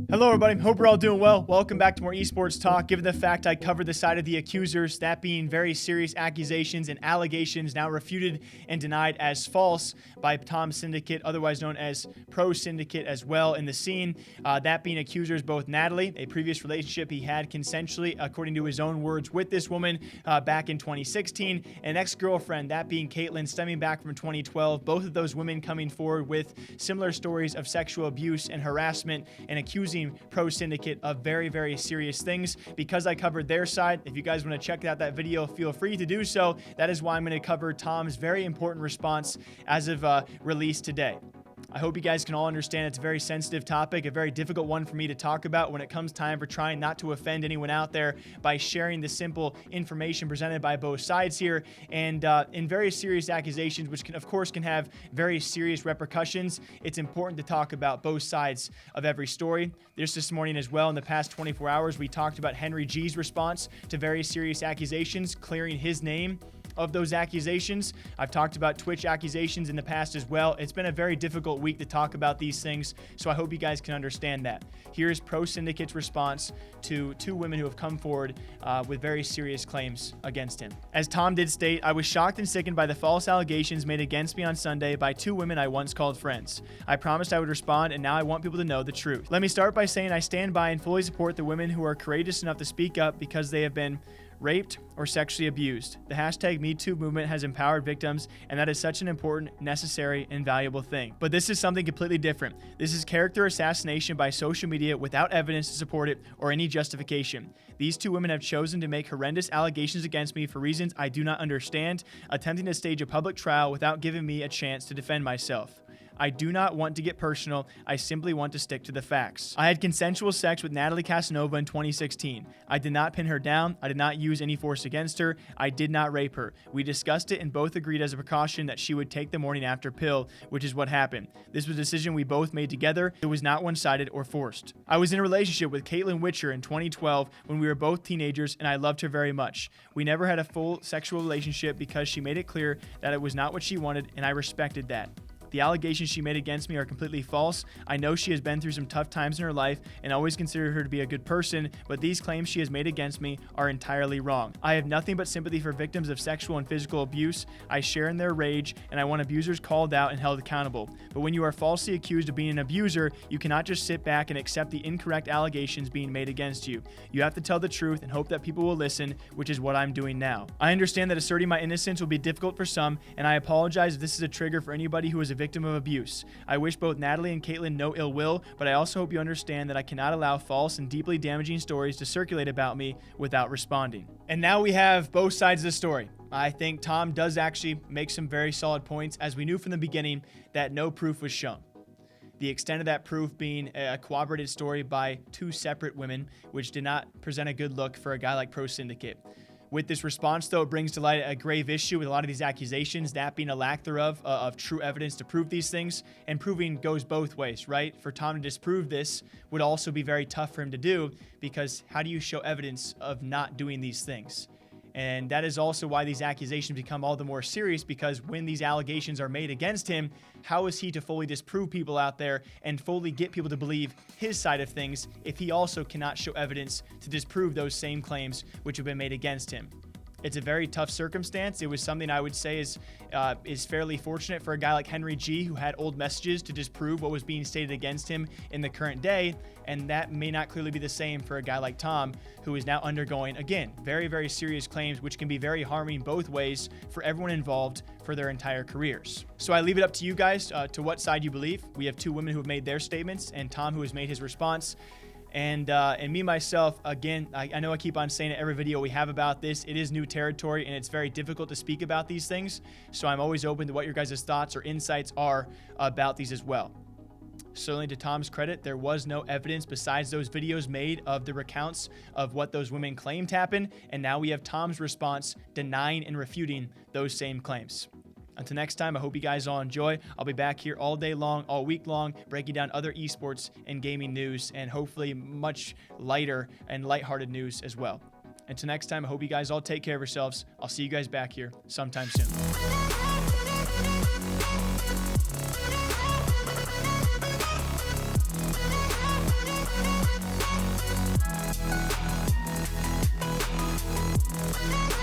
Hello everybody, hope we're all doing well. Welcome back to more esports talk. Given the fact I covered the side of the accusers, that being very serious accusations and allegations now refuted and denied as false by Tom Syndicate, otherwise known as ProSyndicate as well in the scene. That being accusers both Natalie, a previous relationship he had consensually, according to his own words, with this woman back in 2016, and an ex-girlfriend, that being Caitlyn, stemming back from 2012. Both of those women coming forward with similar stories of sexual abuse and harassment and accusing ProSyndicate of very, very serious things. Because I covered their side, if you guys want to check out that video, feel free to do so. That is why I'm going to cover Tom's very important response as of release today. I hope you guys can all understand it's a very sensitive topic, a very difficult one for me to talk about when it comes time for trying not to offend anyone out there by sharing the simple information presented by both sides here, and in very serious accusations, which of course can have very serious repercussions. It's important to talk about both sides of every story. This morning as well, in the past 24 hours, we talked about Henry G's response to very serious accusations, clearing his name of those accusations. I've talked about Twitch accusations in the past as well. It's been a very difficult week to talk about these things, so I hope you guys can understand that. Here's ProSyndicate's response to two women who have come forward with very serious claims against him. As Tom did state, I was shocked and sickened by the false allegations made against me on Sunday by two women I once called friends. I promised I would respond, and now I want people to know the truth. Let me start by saying I stand by and fully support the women who are courageous enough to speak up because they have been raped or sexually abused. The hashtag #MeToo movement has empowered victims, and that is such an important, necessary, and valuable thing. But this is something completely different. This is character assassination by social media without evidence to support it or any justification. These two women have chosen to make horrendous allegations against me for reasons I do not understand, attempting to stage a public trial without giving me a chance to defend myself. I do not want to get personal. I simply want to stick to the facts. I had consensual sex with Natalie Casanova in 2016. I did not pin her down. I did not use any force against her. I did not rape her. We discussed it and both agreed as a precaution that she would take the morning after pill, which is what happened. This was a decision we both made together. It was not one-sided or forced. I was in a relationship with Caitlyn Witcher in 2012 when we were both teenagers, and I loved her very much. We never had a full sexual relationship because she made it clear that it was not what she wanted, and I respected that. The allegations she made against me are completely false. I know she has been through some tough times in her life and always considered her to be a good person, but these claims she has made against me are entirely wrong. I have nothing but sympathy for victims of sexual and physical abuse. I share in their rage, and I want abusers called out and held accountable. But when you are falsely accused of being an abuser, you cannot just sit back and accept the incorrect allegations being made against you. You have to tell the truth and hope that people will listen, which is what I'm doing now. I understand that asserting my innocence will be difficult for some, and I apologize if this is a trigger for anybody who is a victim of abuse. I wish both Natalie and Caitlyn no ill will, but I also hope you understand that I cannot allow false and deeply damaging stories to circulate about me without responding. And now we have both sides of the story. I think Tom does actually make some very solid points, as we knew from the beginning that no proof was shown. The extent of that proof being a corroborated story by two separate women, which did not present a good look for a guy like ProSyndicate. With this response, though, it brings to light a grave issue with a lot of these accusations, that being a lack thereof of true evidence to prove these things, and proving goes both ways, right? For Tom to disprove this would also be very tough for him to do, because how do you show evidence of not doing these things? And that is also why these accusations become all the more serious, because when these allegations are made against him, how is he to fully disprove people out there and fully get people to believe his side of things if he also cannot show evidence to disprove those same claims which have been made against him? It's a very tough circumstance. It was something I would say is fairly fortunate for a guy like Henry G, who had old messages to disprove what was being stated against him in the current day, and that may not clearly be the same for a guy like Tom, who is now undergoing, again, very, very serious claims, which can be very harming both ways for everyone involved for their entire careers. So I leave it up to you guys to what side you believe. We have two women who have made their statements, and Tom, who has made his response. And me, myself, again, I know I keep on saying it every video we have about this. It is new territory, and it's very difficult to speak about these things. So I'm always open to what your guys' thoughts or insights are about these as well. Certainly, to Tom's credit, there was no evidence besides those videos made of the recounts of what those women claimed happened. And now we have Tom's response denying and refuting those same claims. Until next time, I hope you guys all enjoy. I'll be back here all day long, all week long, breaking down other esports and gaming news, and hopefully much lighter and lighthearted news as well. Until next time, I hope you guys all take care of yourselves. I'll see you guys back here sometime soon. Bye.